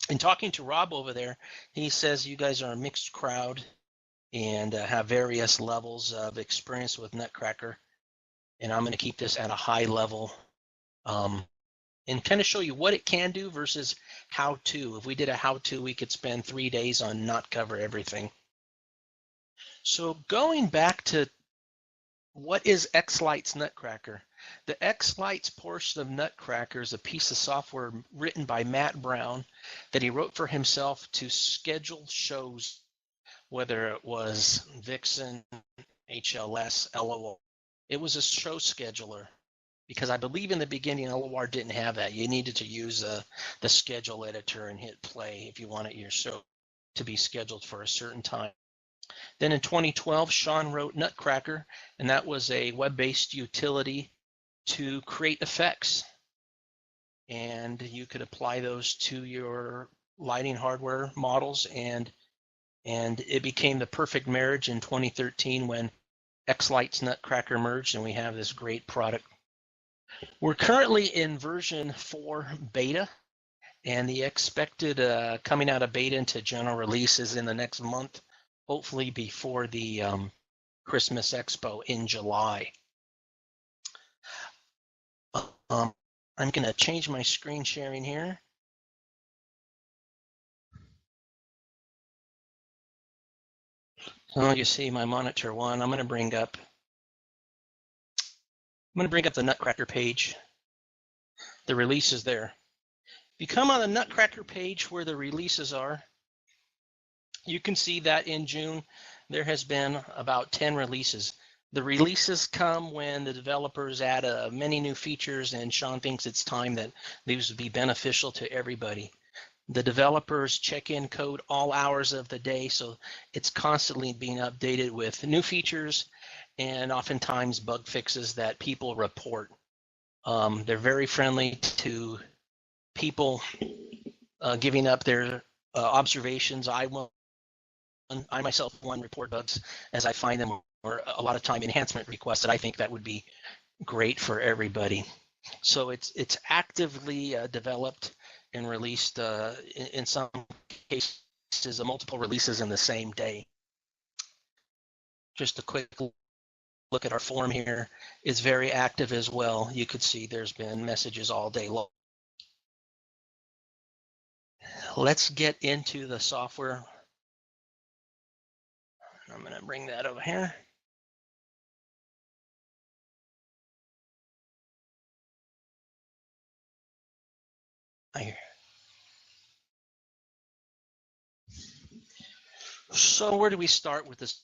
In talking to Rob over there, he says you guys are a mixed crowd and have various levels of experience with Nutcracker. And I'm going to keep this at a high level and kind of show you what it can do versus how to. If we did a how to, we could spend 3 days on not cover everything. So going back to what is xLights Nutcracker? The xLights portion of Nutcracker is a piece of software written by Matt Brown that he wrote for himself to schedule shows, whether it was Vixen, HLS, LOR. It was a show scheduler because I believe in the beginning LOR didn't have that. You needed to use the schedule editor and hit play if you wanted your show to be scheduled for a certain time. Then in 2012, Sean wrote Nutcracker, and that was a web-based utility to create effects. And you could apply those to your lighting hardware models, and it became the perfect marriage in 2013 when xLights Nutcracker merged, and we have this great product. We're currently in version 4 beta, and the expected coming out of beta into general release is in the next month, hopefully before the Christmas Expo in July. I'm going to change my screen sharing here. So you see my monitor one. I'm going to bring up the Nutcracker page. The release is there. If you come on the Nutcracker page where the releases are, you can see that in June there has been about 10 releases. The releases come when the developers add many new features, and Sean thinks it's time that these would be beneficial to everybody. The developers check in code all hours of the day, so it's constantly being updated with new features and oftentimes bug fixes that people report. They're very friendly to people giving up their observations. I myself one report bugs as I find them, or a lot of time enhancement requests that I think that would be great for everybody. So it's actively developed and released in some cases multiple releases in the same day. Just a quick look at our forum here. It's very active as well. You could see there's been messages all day long. Let's get into the software. I'm going to bring that over here. So where do we start with this?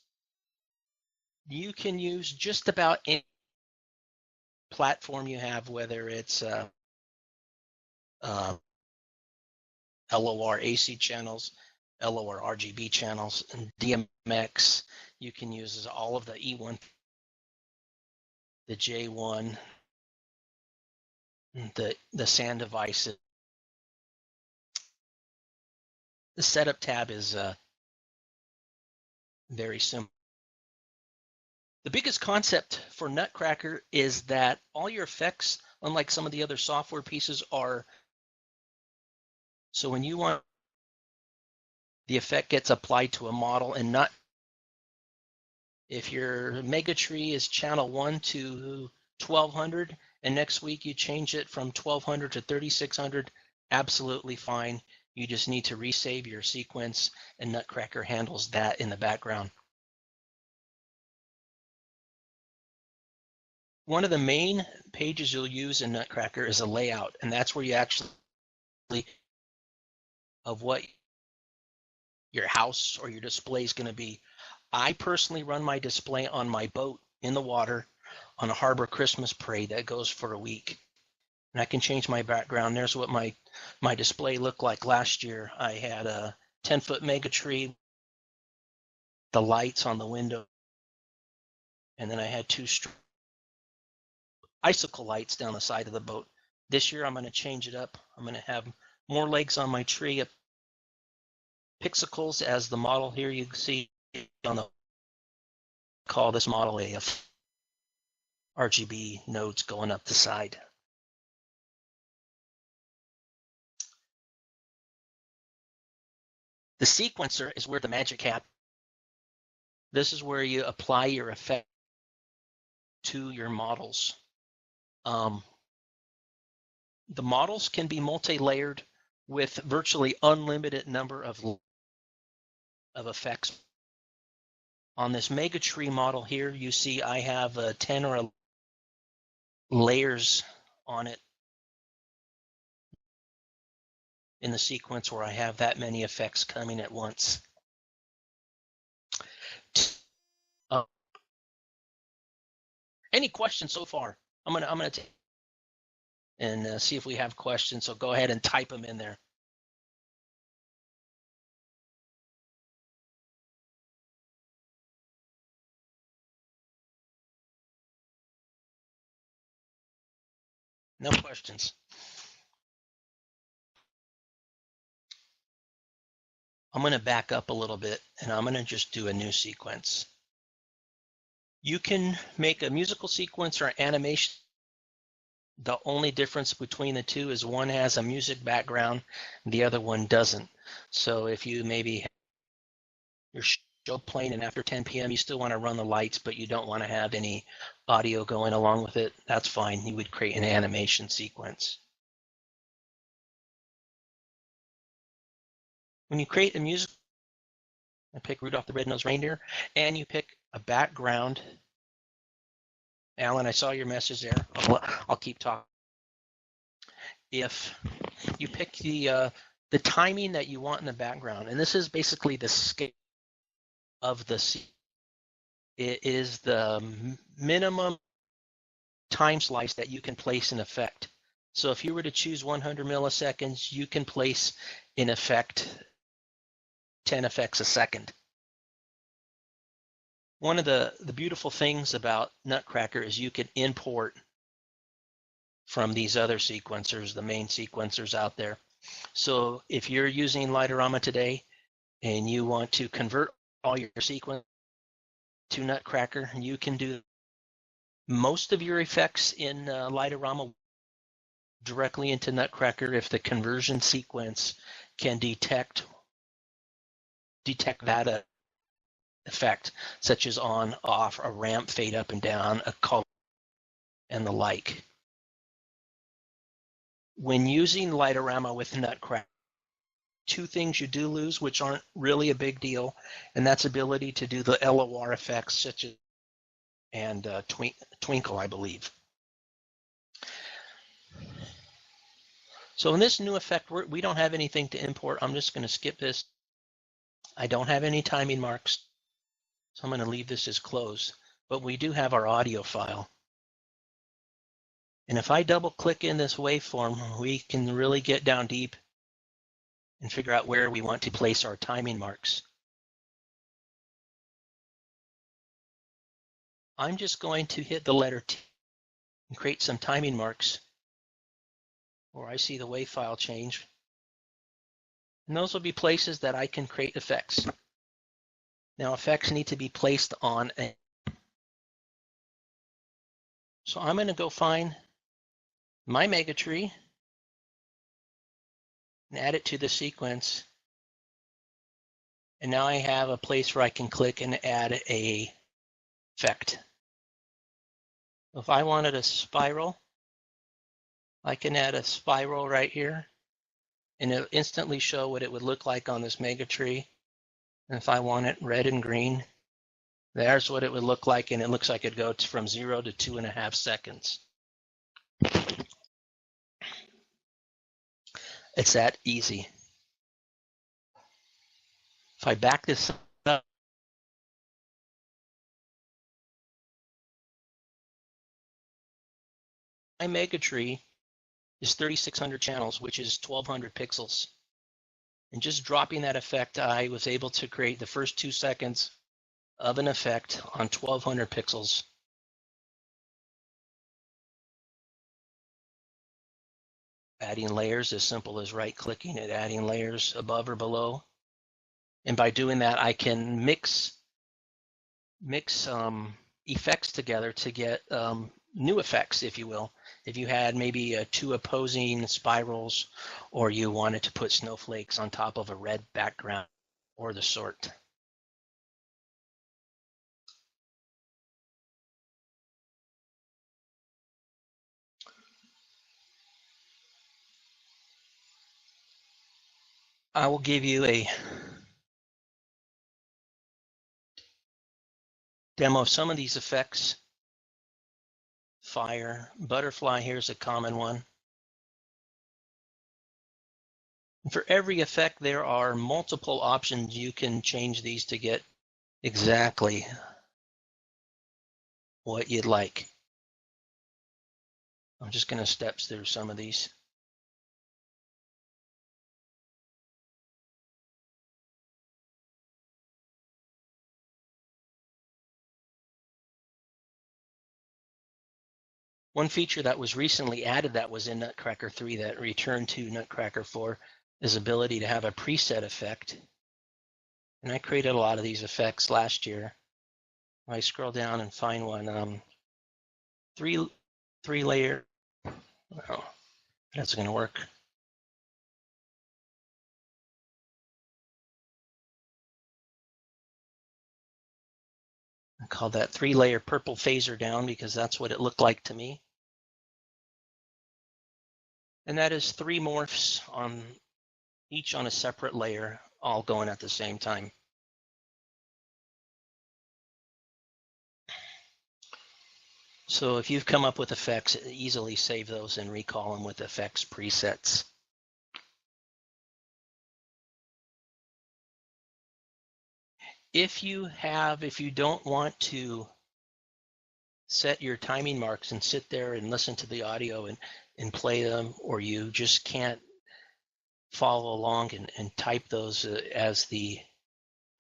You can use just about any platform you have, whether it's LOR AC channels, LOR RGB channels, and DMX. You can use all of the E1, the J1, the SAN devices. The setup tab is very simple. The biggest concept for Nutcracker is that all your effects, unlike some of the other software pieces, are so when you want the effect gets applied to a model and not if your mega tree is channel 1 to 1200 and next week you change it from 1200 to 3600, absolutely fine. You just need to resave your sequence and Nutcracker handles that in the background. One of the main pages you'll use in Nutcracker is a layout, and that's where you actually of what your house or your display is going to be. I personally run my display on my boat in the water on a harbor Christmas parade that goes for a week. And I can change my background. There's what my display looked like last year. I had a 10-foot mega tree, the lights on the window, and then I had 2 icicle lights down the side of the boat. This year I'm going to change it up. I'm going to have more legs on my tree, pixicles as the model here. You can see on the call this model a RGB nodes going up the side. The sequencer is where the magic happens. This is where you apply your effect to your models. The models can be multi-layered with virtually unlimited number of effects. On this mega tree model here, you see I have 10 or 11 layers on it in the sequence where I have that many effects coming at once. Any questions so far? I'm gonna take and see if we have questions. So go ahead and type them in there. No questions. I'm going to back up a little bit and I'm going to just do a new sequence. You can make a musical sequence or animation. The only difference between the two is one has a music background, the other one doesn't. So if you maybe your show playing and after 10 p.m. you still want to run the lights, but you don't want to have any audio going along with it, that's fine. You would create an animation sequence. When you create a music, I pick Rudolph the Red-Nosed Reindeer, and you pick a background. Alan, I saw your message there. I'll keep talking. If you pick the timing that you want in the background, and this is basically the scale of the scene. It is the minimum time slice that you can place in effect. So if you were to choose 100 milliseconds, you can place in effect 10 effects a second. One of the beautiful things about Nutcracker is you can import from these other sequencers, the main sequencers out there. So if you're using Lightorama today and you want to convert all your sequence to Nutcracker, you can do most of your effects in Lightorama directly into Nutcracker if the conversion sequence can detect that effect, such as on, off, a ramp, fade up and down, a color, and the like. When using Lightorama with Nutcracker, two things you do lose, which aren't really a big deal, and that's ability to do the LOR effects, such as and twinkle, I believe. So in this new effect, we don't have anything to import. I'm just going to skip this. I don't have any timing marks, so I'm going to leave this as closed. But we do have our audio file. And if I double click in this waveform, we can really get down deep and figure out where we want to place our timing marks. I'm just going to hit the letter T and create some timing marks where I see the wave file change. And those will be places that I can create effects. Now effects need to be placed on a. So I'm going to go find my mega tree and add it to the sequence. And now I have a place where I can click and add a effect. If I wanted a spiral, I can add a spiral right here and it'll instantly show what it would look like on this mega tree. And if I want it red and green, there's what it would look like, and it looks like it goes from 0 to 2.5 seconds. It's that easy. If I back this up, my mega tree is 3,600 channels, which is 1,200 pixels. And just dropping that effect, I was able to create the first 2 seconds of an effect on 1,200 pixels. Adding layers as simple as right-clicking and adding layers above or below. And by doing that, I can mix effects together to get new effects, if you will. If you had maybe 2 opposing spirals, or you wanted to put snowflakes on top of a red background, or the sort. I will give you a demo of some of these effects. Fire, butterfly, here's a common one. For every effect, there are multiple options. You can change these to get exactly what you'd like. I'm just going to step through some of these. One feature that was recently added that was in Nutcracker 3 that returned to Nutcracker 4 is ability to have a preset effect. And I created a lot of these effects last year. I scroll down and find one, three layer. Oh, that's going to work. I call that 3-layer purple phaser down because that's what it looked like to me. And that is 3 morphs on each on a separate layer, all going at the same time. So if you've come up with effects, easily save those and recall them with effects presets. If you don't want to set your timing marks and sit there and listen to the audio and play them, or you just can't follow along and type those as the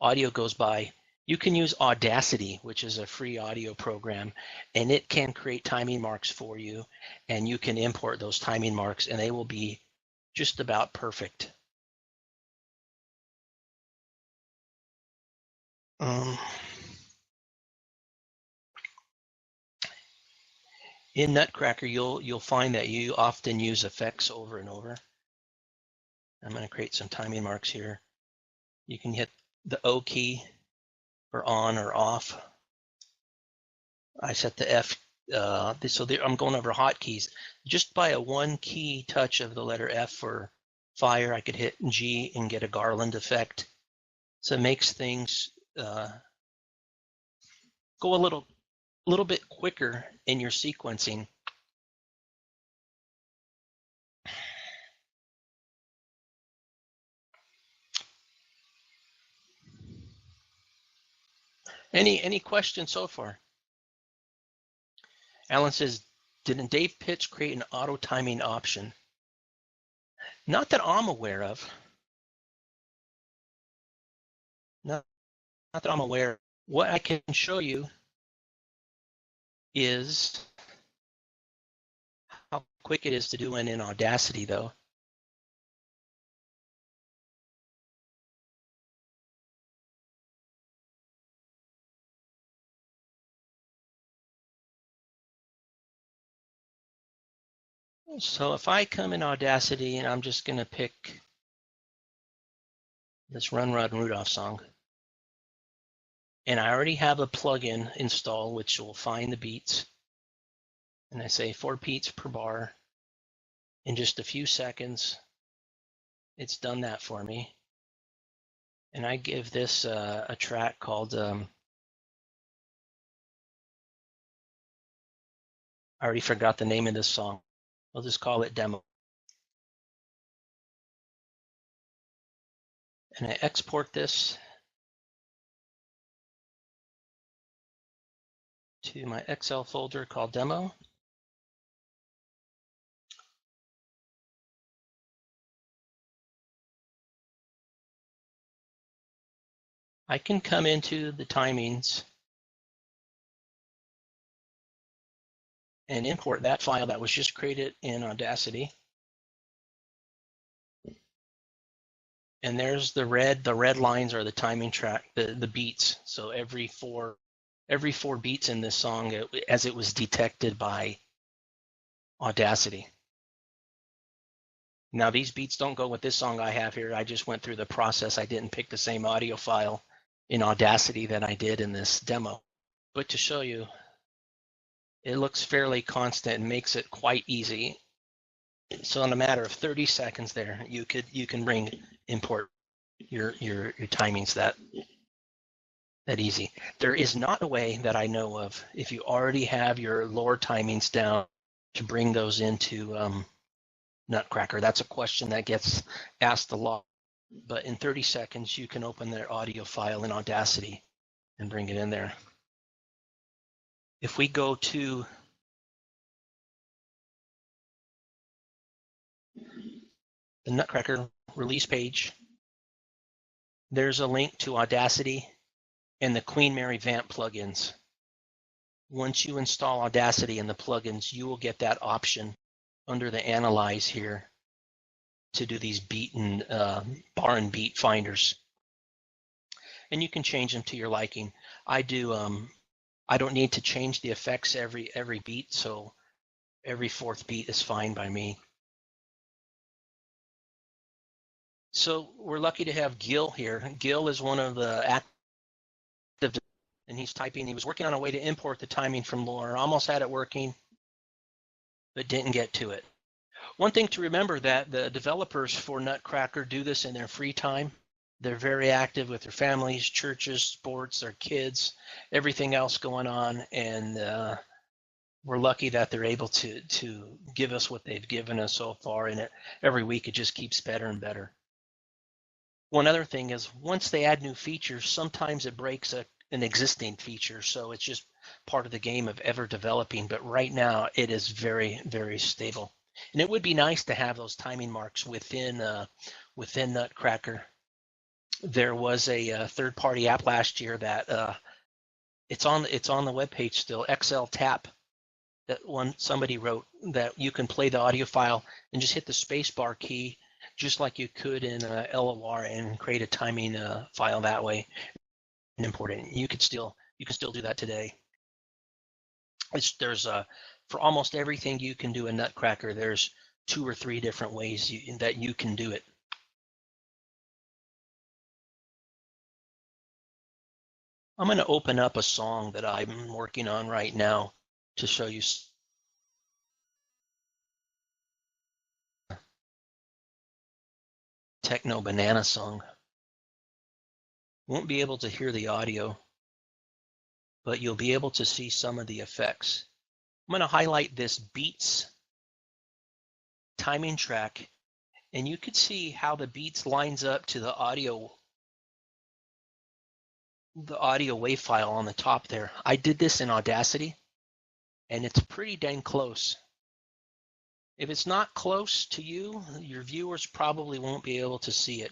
audio goes by, you can use Audacity, which is a free audio program, and it can create timing marks for you, and you can import those timing marks and they will be just about perfect. In Nutcracker, you'll find that you often use effects over and over. I'm going to create some timing marks here. You can hit the O key for on or off. I set the F, so I'm going over hotkeys. Just by a 1 key touch of the letter F for fire, I could hit G and get a garland effect. So it makes things go a little bit quicker in your sequencing. Any questions so far? Alan says, didn't Dave Pitts create an auto timing option? Not that I'm aware of. Not that I'm aware. What I can show you is how quick it is to do one in Audacity, though. So if I come in Audacity and I'm just going to pick this Run Rod Rudolph song, and I already have a plugin installed which will find the beats, and I say 4 beats per bar. In just a few seconds, it's done that for me. And I give this a track called, I already forgot the name of this song. I'll just call it Demo. And I export this to my Excel folder called Demo. I can come into the timings and import that file that was just created in Audacity. And there's the red lines are the timing track, the beats. So every four beats in this song as it was detected by Audacity. Now these beats don't go with this song I have here. I just went through the process. I didn't pick the same audio file in Audacity that I did in this demo. But to show you, it looks fairly constant and makes it quite easy. So in a matter of 30 seconds there, you can import your timings that easy. There is not a way that I know of, if you already have your lower timings down, to bring those into Nutcracker. That's a question that gets asked a lot. But in 30 seconds, you can open their audio file in Audacity and bring it in there. If we go to the Nutcracker release page, there's a link to Audacity and the Queen Mary Vamp plugins. Once you install Audacity and the plugins, you will get that option under the Analyze here to do these beat and bar and beat finders. And you can change them to your liking. I don't need to change the effects every beat, so every fourth beat is fine by me. So we're lucky to have Gil here. Gil is one of the active, and he's typing. He was working on a way to import the timing from Lore. Almost had it working, but didn't get to it. One thing to remember, that the developers for Nutcracker do this in their free time. They're very active with their families, churches, sports, their kids, everything else going on, and we're lucky that they're able to give us what they've given us so far, and every week it just keeps better and better. One other thing is, once they add new features, sometimes it breaks an existing feature, so it's just part of the game of ever developing. But right now, it is very, very stable. And it would be nice to have those timing marks within Nutcracker. There was a third-party app last year that it's on the webpage still, xLTap, that somebody wrote, that you can play the audio file and just hit the spacebar key, just like you could in LOR, and create a timing file that way and import it. You can still do that today. There's for almost everything you can do in Nutcracker, there's 2 or 3 different ways that you can do it. I'm going to open up a song that I'm working on right now to show you. Techno Banana song. Won't be able to hear the audio, but you'll be able to see some of the effects. I'm going to highlight this beats timing track, and you could see how the beats lines up to the audio wave file on the top there. I did this in Audacity, and it's pretty dang close. If it's not close to you, your viewers probably won't be able to see it.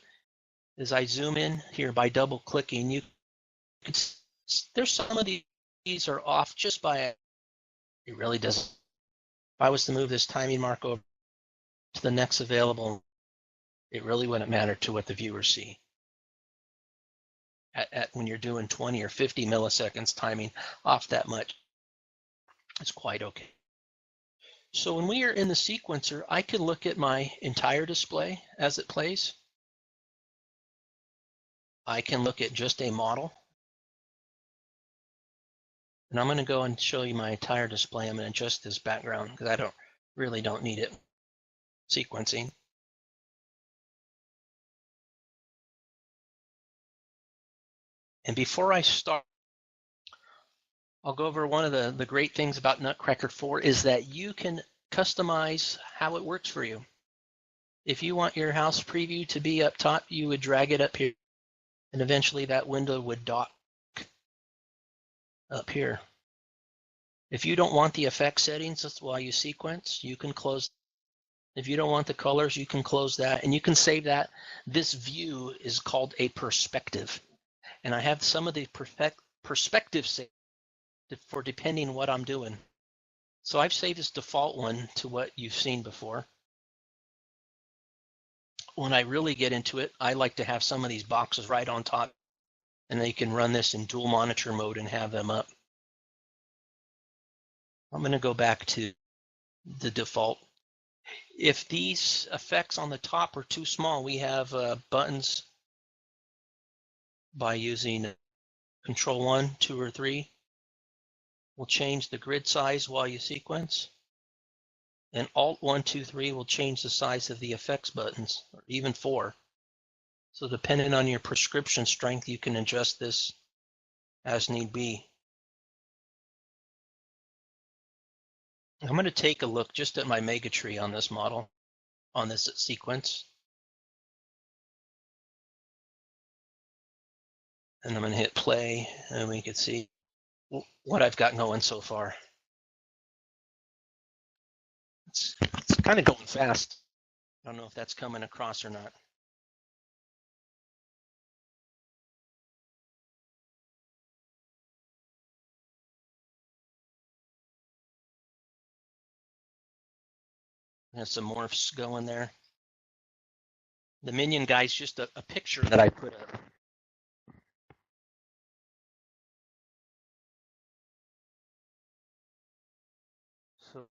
As I zoom in here by double clicking, there's some of these are off just by it. It really doesn't. If I was to move this timing mark over to the next available, it really wouldn't matter to what the viewers see. When you're doing 20 or 50 milliseconds timing off that much, it's quite okay. So when we are in the sequencer, I can look at my entire display as it plays. I can look at just a model. And I'm going to go and show you my entire display. I'm going to adjust this background because I really don't need it. Sequencing. And before I start, I'll go over one of the great things about Nutcracker 4 is that you can customize how it works for you. If you want your house preview to be up top, you would drag it up here, and eventually that window would dock up here. If you don't want the effect settings, that's while you sequence, you can close. If you don't want the colors, you can close that, and you can save that. This view is called a perspective, and I have some of the perspective saved for depending what I'm doing. So I've saved this default one to what you've seen before. When I really get into it, I like to have some of these boxes right on top, and they can run this in dual monitor mode and have them up. I'm going to go back to the default. If these effects on the top are too small, we have buttons by using Control 1, 2, or 3. We'll change the grid size while you sequence. And Alt 1, 2, 3 will change the size of the effects buttons, or even 4. So depending on your prescription strength, you can adjust this as need be. I'm going to take a look just at my mega tree on this model, on this sequence. And I'm going to hit play, and we can see what I've got going so far. It's kind of going fast. I don't know if that's coming across or not. There's some morphs going there. The minion guy's just a picture that I put up. So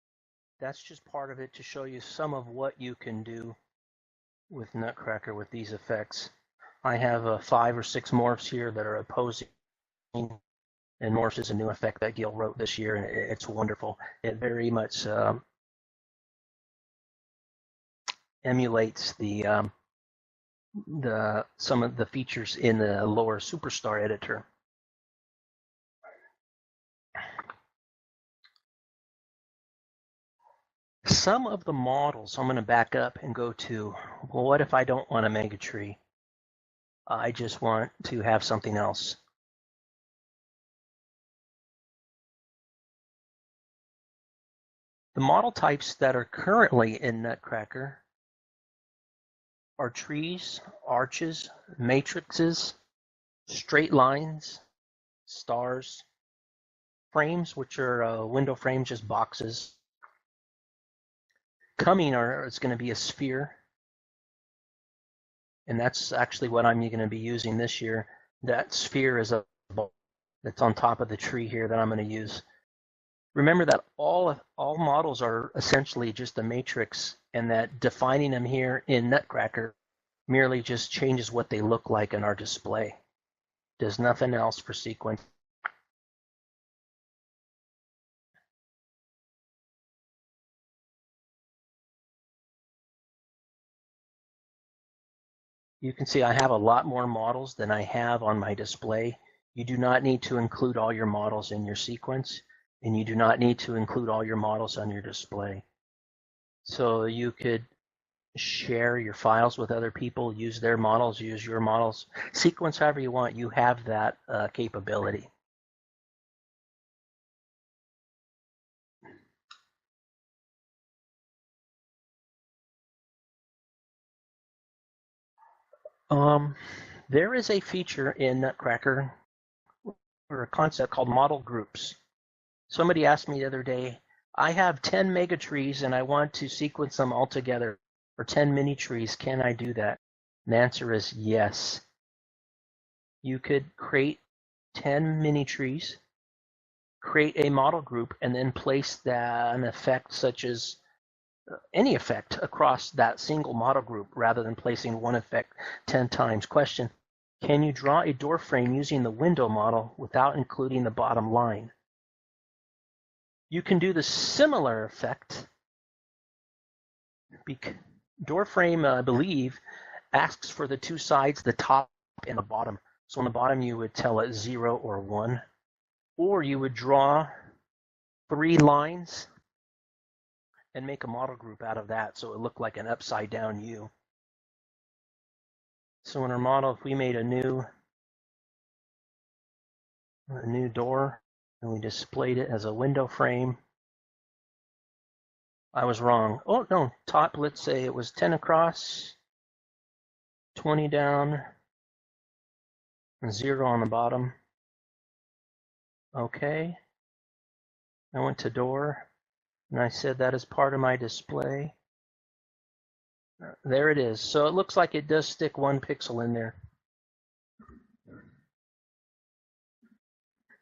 that's just part of it to show you some of what you can do with Nutcracker with these effects. I have 5 or 6 morphs here that are opposing, and morphs is a new effect that Gil wrote this year, and it's wonderful. It very much emulates some of the features in the lower Superstar editor. Some of the models, I'm going to back up and go to, well, what if I don't want a mega tree? I just want to have something else. The model types that are currently in Nutcracker are trees, arches, matrices, straight lines, stars, frames, which are window frames, just boxes. Coming is going to be a sphere, and that's actually what I'm going to be using this year. That sphere is a ball that's on top of the tree here that I'm going to use. Remember that all models are essentially just a matrix, and that defining them here in Nutcracker merely just changes what they look like in our display. Does nothing else for sequence. You can see I have a lot more models than I have on my display. You do not need to include all your models in your sequence, and you do not need to include all your models on your display. So you could share your files with other people, use their models, use your models, sequence however you want. You have that capability. There is a feature in Nutcracker or a concept called model groups. Somebody asked me the other day, I have 10 mega trees and I want to sequence them all together, or 10 mini trees. Can I do that? And the answer is yes. You could create 10 mini trees, create a model group, and then place an effect such as any effect across that single model group rather than placing one effect 10 times. Question, can you draw a door frame using the window model without including the bottom line? You can do the similar effect. Door frame, I believe, asks for the 2 sides, the top and the bottom. So on the bottom, you would tell it 0 or 1. Or you would draw 3 lines and make a model group out of that so it looked like an upside down U. So in our model, if we made a new door and we displayed it as a window frame, I was wrong. Oh, no, top, let's say it was 10 across, 20 down, and 0 on the bottom. Okay. I went to door, and I said that is part of my display. There it is. So it looks like it does stick 1 pixel in there.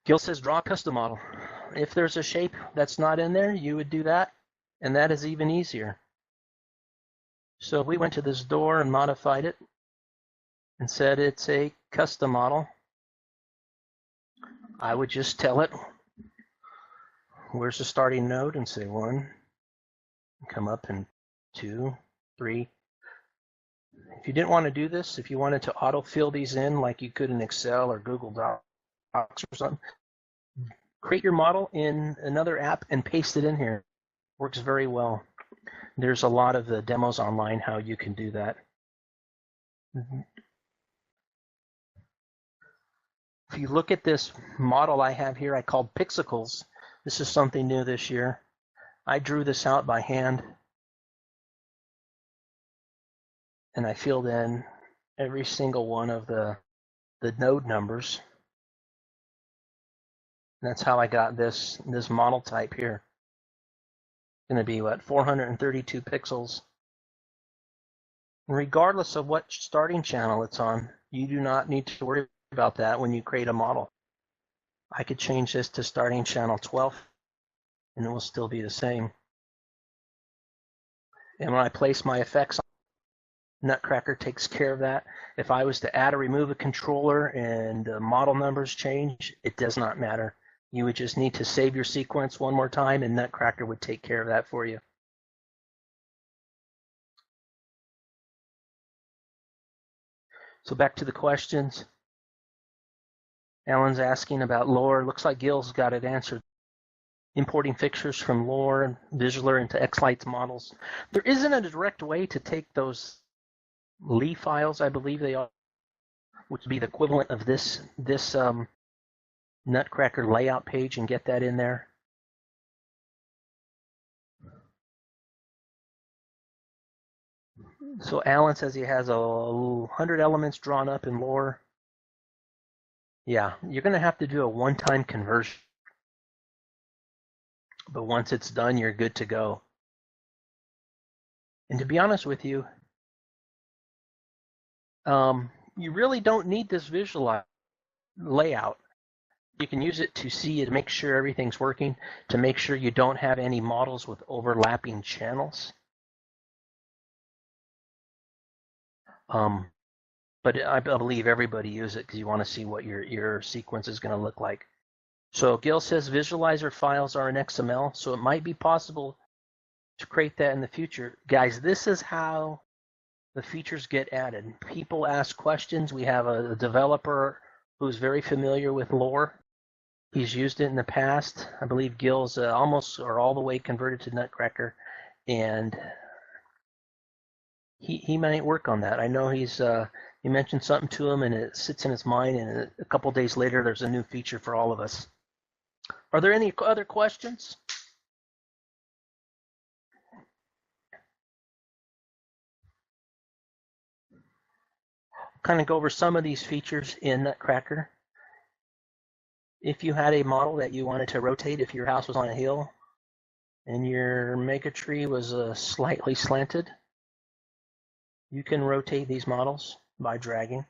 Gil says draw a custom model. If there's a shape that's not in there, you would do that, and that is even easier. So if we went to this door and modified it and said it's a custom model, I would just tell it where's the starting node and say 1, come up and 2, 3. If you didn't want to do this, if you wanted to autofill these in like you could in Excel or Google Docs or something, create your model in another app and paste it in here. Works very well. There's a lot of the demos online how you can do that. If you look at this model I have here, I called Pixicles. This is something new this year. I drew this out by hand, and I filled in every single one of the node numbers. And that's how I got this model type here. It's going to be, what, 432 pixels. And regardless of what starting channel it's on, you do not need to worry about that when you create a model. I could change this to starting channel 12, and it will still be the same. And when I place my effects, Nutcracker takes care of that. If I was to add or remove a controller and the model numbers change, it does not matter. You would just need to save your sequence one more time, and Nutcracker would take care of that for you. So back to the questions. Alan's asking about lore. Looks like Gil's got it answered. Importing fixtures from lore and Visualer into xLights models. There isn't a direct way to take those Lee files, I believe they are, which would be the equivalent of this Nutcracker layout page, and get that in there. So Alan says he has 100 elements drawn up in lore. Yeah, you're going to have to do a one-time conversion. But once it's done, you're good to go. And to be honest with you, you really don't need this visual layout. You can use it to see and make sure everything's working, to make sure you don't have any models with overlapping channels. But I believe everybody uses it because you want to see what your sequence is going to look like. So Gil says visualizer files are in XML, so it might be possible to create that in the future. Guys, this is how the features get added. People ask questions. We have a developer who's very familiar with lore. He's used it in the past. I believe Gil's almost or all the way converted to Nutcracker, and he might work on that. I know he mentioned something to him, and it sits in his mind, and a couple days later, there's a new feature for all of us. Are there any other questions? Kind of go over some of these features in Nutcracker. If you had a model that you wanted to rotate, if your house was on a hill and your mega tree was slightly slanted, you can rotate these models by dragging.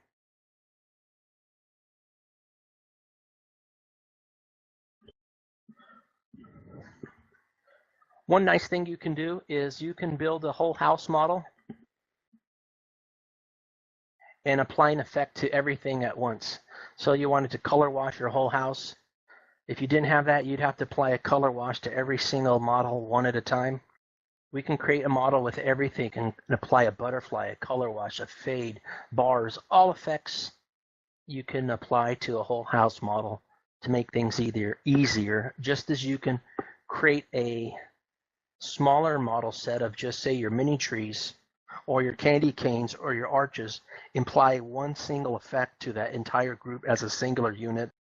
One nice thing you can do is you can build a whole house model and apply an effect to everything at once. So you wanted to color wash your whole house. If you didn't have that, you'd have to apply a color wash to every single model one at a time. We can create a model with everything and apply a butterfly, a color wash, a fade, bars, all effects you can apply to a whole house model to make things easier, just as you can create a smaller model set of just say your mini trees or your candy canes or your arches, apply one single effect to that entire group as a singular unit,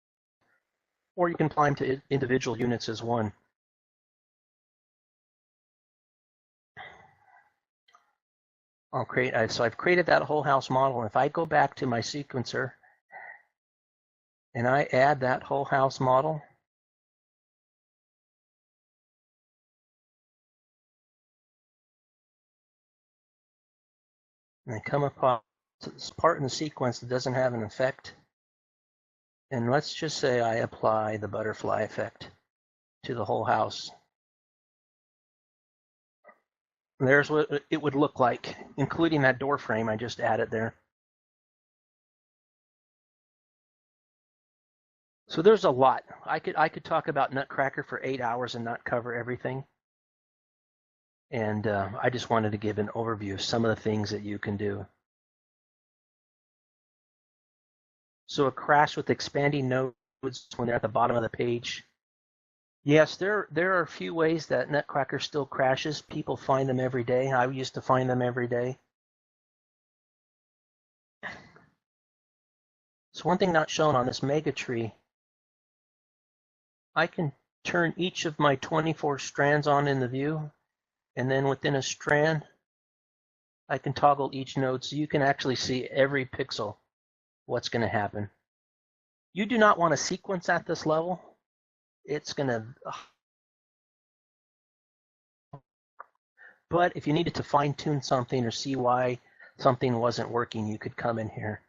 or you can apply them to individual units as one. So I've created that whole house model, and if I go back to my sequencer and I add that whole house model, and I come across this part in the sequence that doesn't have an effect, and let's just say I apply the butterfly effect to the whole house. There's what it would look like, including that door frame I just added there. So there's a lot. I could talk about Nutcracker for 8 hours and not cover everything. And I just wanted to give an overview of some of the things that you can do. So a crash with expanding nodes when they're at the bottom of the page. Yes, there are a few ways that Nutcracker still crashes. People find them every day. I used to find them every day. So one thing not shown on this mega tree, I can turn each of my 24 strands on in the view, and then within a strand, I can toggle each node so you can actually see every pixel, what's going to happen. You do not want to sequence at this level. It's going to, but if you needed to fine tune something or see why something wasn't working, you could come in here.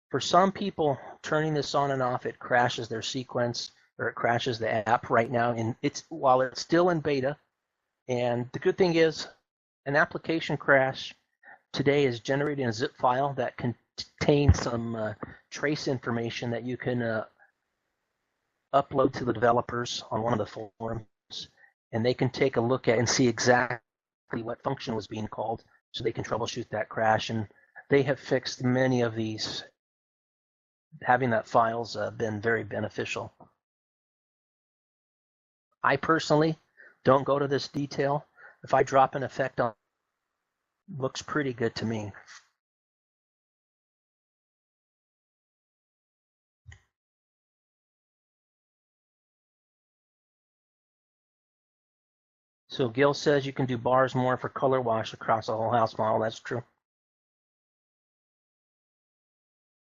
For some people, turning this on and off, it crashes their sequence or it crashes the app right now. And while it's still in beta, and the good thing is an application crash today is generating a zip file that contains some trace information that you can upload to the developers on one of the forums, and they can take a look at and see exactly what function was being called so they can troubleshoot that crash. And they have fixed many of these. Having that file's been very beneficial. I personally don't go to this detail. If I drop an effect on, looks pretty good to me. So Gil says you can do bars more for color wash across the whole house model. That's true.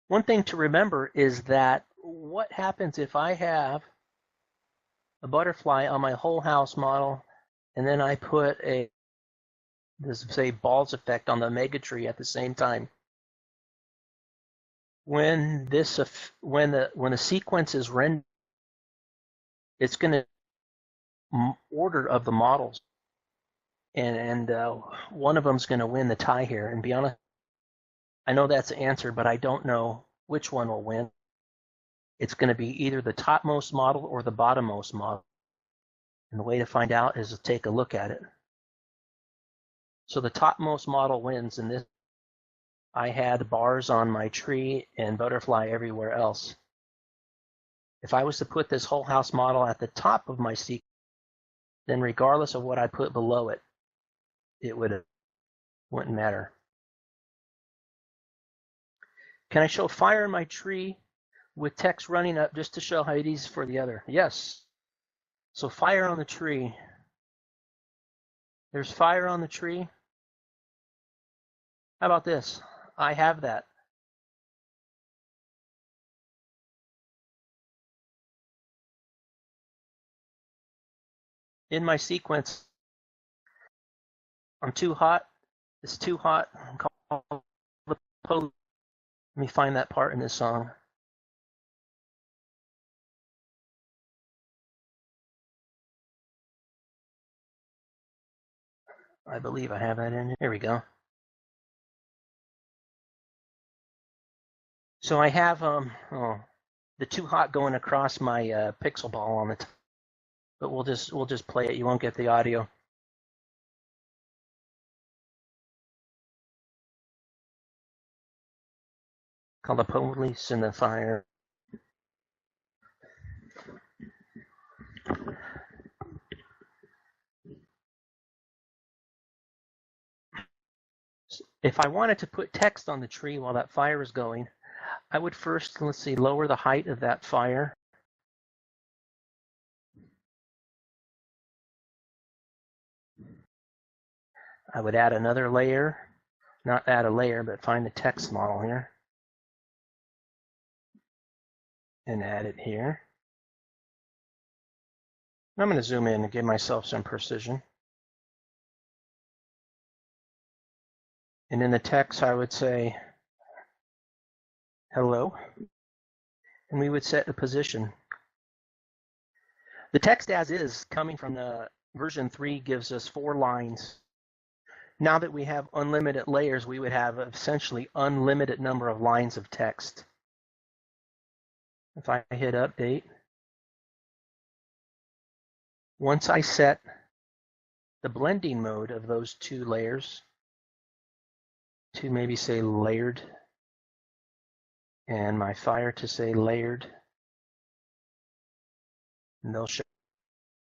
One thing to remember is that what happens if I have a butterfly on my whole house model and then I put this say balls effect on the mega tree at the same time. When the sequence is rendered, it's going to order of the models, and one of them's going to win the tie here. And be honest, I know that's the answer, but I don't know which one will win. It's going to be either the topmost model or the bottommost model. And the way to find out is to take a look at it. So the topmost model wins, and this I had bars on my tree and butterfly everywhere else. If I was to put this whole house model at the top of my sequence, then regardless of what I put below it, it wouldn't matter. Can I show fire in my tree with text running up just to show how it is for the other? Yes. So fire on the tree. There's fire on the tree. How about this? I have that. In my sequence, I'm too hot. It's too hot. Let me find that part in this song. I believe I have that in here. Here we go. So I have the too hot going across my pixel ball on the top, but we'll just play it. You won't get the audio. Called the police and the fire. If I wanted to put text on the tree while that fire is going, I would first, let's see, lower the height of that fire. I would add another layer, not add a layer, but find the text model here and add it here. I'm going to zoom in and give myself some precision. And in the text, I would say, hello, and we would set a position. The text as is coming from the version 3 gives us 4 lines. Now that we have unlimited layers, we would have essentially unlimited number of lines of text. If I hit update, once I set the blending mode of those two layers to maybe say layered, and my fire to say layered, and they'll show.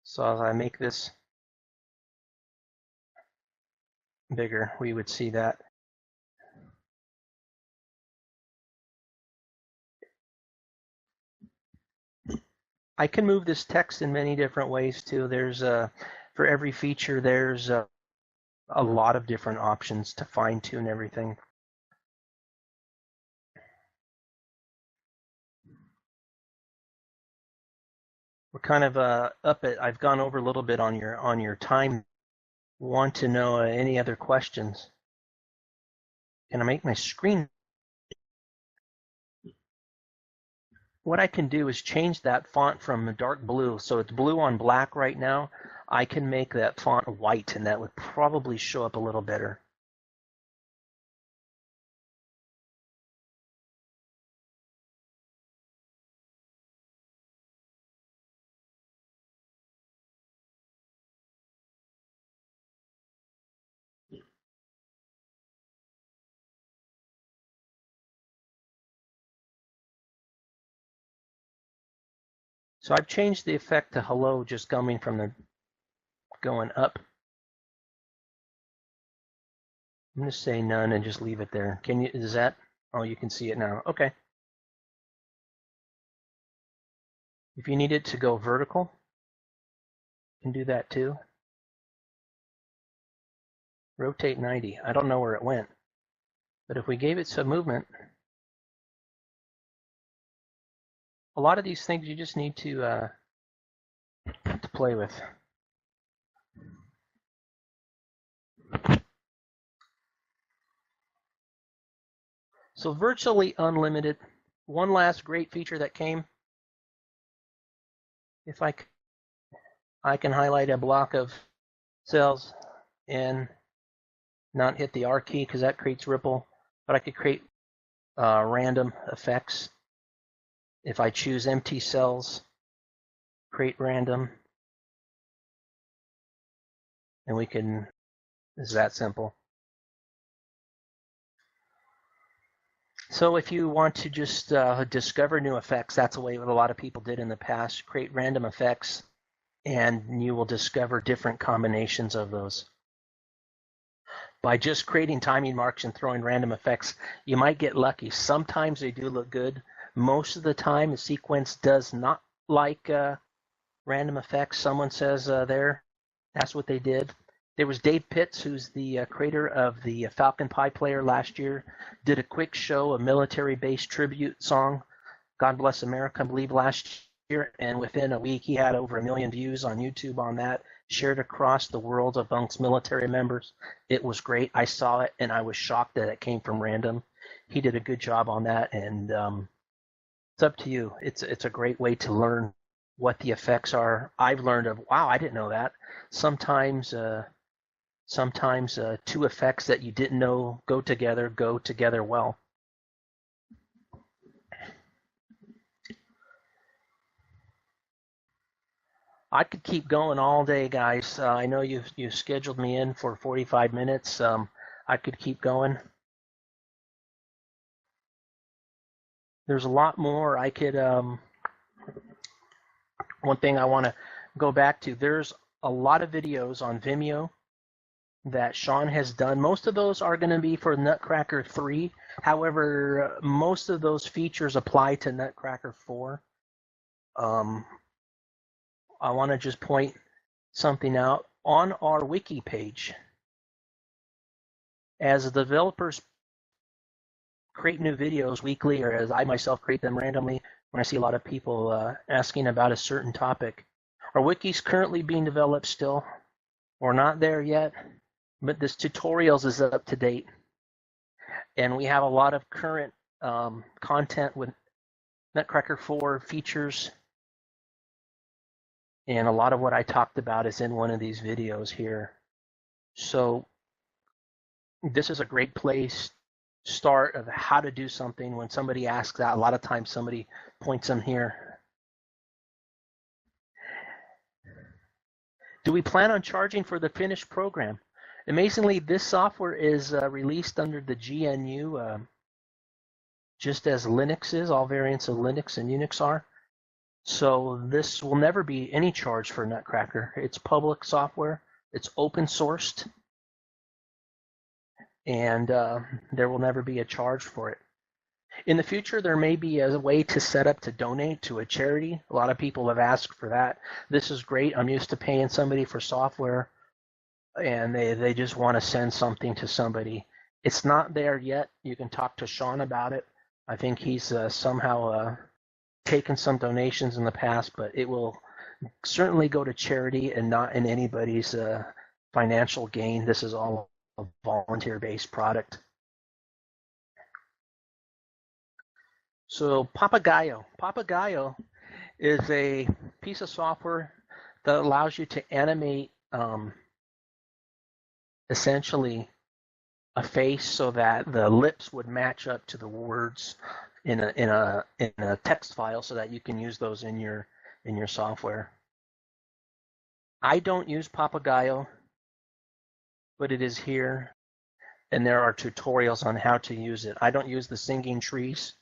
So as I make this bigger, we would see that. I can move this text in many different ways too. There's for every feature, there's a lot of different options to fine tune everything. We're kind of up at. I've gone over a little bit on your time. Want to know any other questions? Can I make my screen? What I can do is change that font from dark blue, so it's blue on black right now. I can make that font white, and that would probably show up a little better. So I've changed the effect to hello, just coming from the going up. I'm going to say none and just leave it there. Can you, is that, oh, you can see it now. Okay. If you need it to go vertical, you can do that too. Rotate 90. I don't know where it went, but if we gave it some movement, a lot of these things you just need to play with. So virtually unlimited. One last great feature that came. If I can highlight a block of cells and not hit the R key because that creates ripple, but I could create random effects. If I choose empty cells, create random, and we can, it's that simple. So if you want to just discover new effects, that's the way what a lot of people did in the past. Create random effects, and you will discover different combinations of those. By just creating timing marks and throwing random effects, you might get lucky. Sometimes they do look good. Most of the time, the sequence does not like random effects. Someone says there, that's what they did. There was Dave Pitts, who's the creator of the Falcon Pie Player last year, did a quick show, a military-based tribute song, God Bless America, I believe, last year. And within a week, he had over 1 million views on YouTube on that, shared across the world amongst military members. It was great. I saw it, and I was shocked that it came from random. He did a good job on that, and it's up to you. It's a great way to learn what the effects are. I've learned of, wow, I didn't know that. Sometimes two effects that you didn't know go together well. I could keep going all day, guys. I know you've scheduled me in for 45 minutes. I could keep going. There's a lot more I could. One thing I want to go back to, there's a lot of videos on Vimeo that Sean has done. Most of those are going to be for Nutcracker 3. However, most of those features apply to Nutcracker 4. I want to just point something out. On our wiki page, as the developers create new videos weekly, or as I myself create them randomly, when I see a lot of people asking about a certain topic, our wiki's currently being developed still. We're not there yet, but this tutorials is up to date. And we have a lot of current content with Nutcracker 4 features. And a lot of what I talked about is in one of these videos here. So this is a great place start of how to do something. When somebody asks that, a lot of times somebody points them here. Do we plan on charging for the finished program? Amazingly, this software is released under the GNU, just as Linux is, all variants of Linux and Unix are. So this will never be any charge for Nutcracker. It's public software. It's open sourced. And there will never be a charge for it. In the future, there may be a way to set up to donate to a charity. A lot of people have asked for that. This is great. I'm used to paying somebody for software, and they just want to send something to somebody. It's not there yet. You can talk to Sean about it. I think he's somehow taken some donations in the past, but it will certainly go to charity and not in anybody's financial gain. This is all a volunteer-based product. So Papagayo is a piece of software that allows you to animate essentially a face so that the lips would match up to the words in a text file, so that you can use those in your software. I don't use Papagayo, but it is here, and there are tutorials on how to use it. I don't use the singing trees.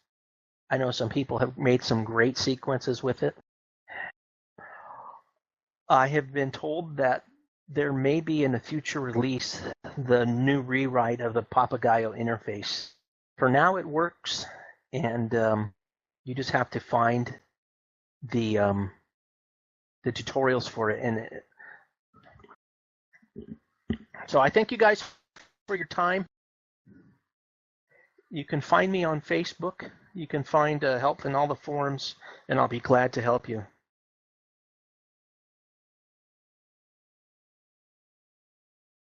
I know some people have made some great sequences with it. I have been told that there may be in a future release the new rewrite of the Papagayo interface. For now, it works, and you just have to find the tutorials for it. And so I thank you guys for your time. You can find me on Facebook. You can find help in all the forums, and I'll be glad to help you.